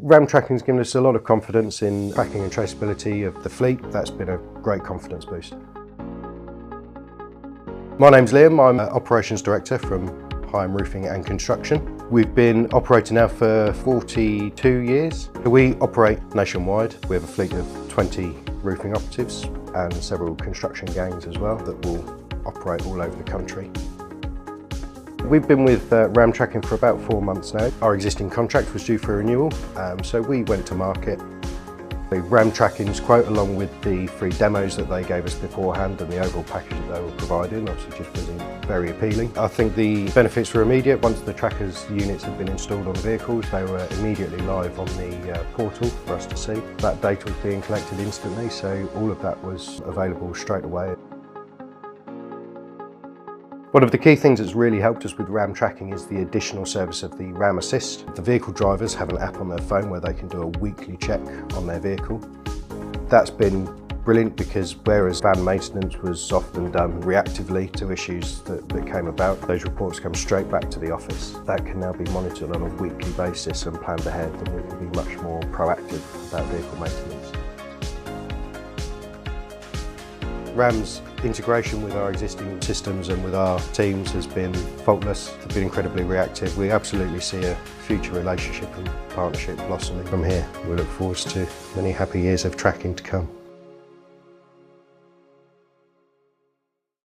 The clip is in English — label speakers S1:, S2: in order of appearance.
S1: RAM tracking has given us a lot of confidence in tracking and traceability of the fleet. That's been a great confidence boost. My name's Liam, I'm Operations Director from Higham Roofing and Construction. We've been operating now for 42 years. We operate nationwide. We have a fleet of 20 roofing operatives and several construction gangs as well that will operate all over the country. We've been with RAM tracking for about 4 months now. Our existing contract was due for renewal, so we went to market. The RAM tracking's quote, along with the free demos that they gave us beforehand and the overall package that they were providing, obviously just wasn't very appealing. I think the benefits were immediate. Once the trackers units had been installed on vehicles, they were immediately live on the portal for us to see. That data was being collected instantly, so all of that was available straight away. One of the key things that's really helped us with RAM tracking is the additional service of the RAM Assist. The vehicle drivers have an app on their phone where they can do a weekly check on their vehicle. That's been brilliant because whereas van maintenance was often done reactively to issues that came about, those reports come straight back to the office. That can now be monitored on a weekly basis and planned ahead, and we can be much more proactive about vehicle maintenance. RAM's integration with our existing systems and with our teams has been faultless. They've been incredibly reactive. We absolutely see a future relationship and partnership blossoming from here. We look forward to many happy years of tracking to come.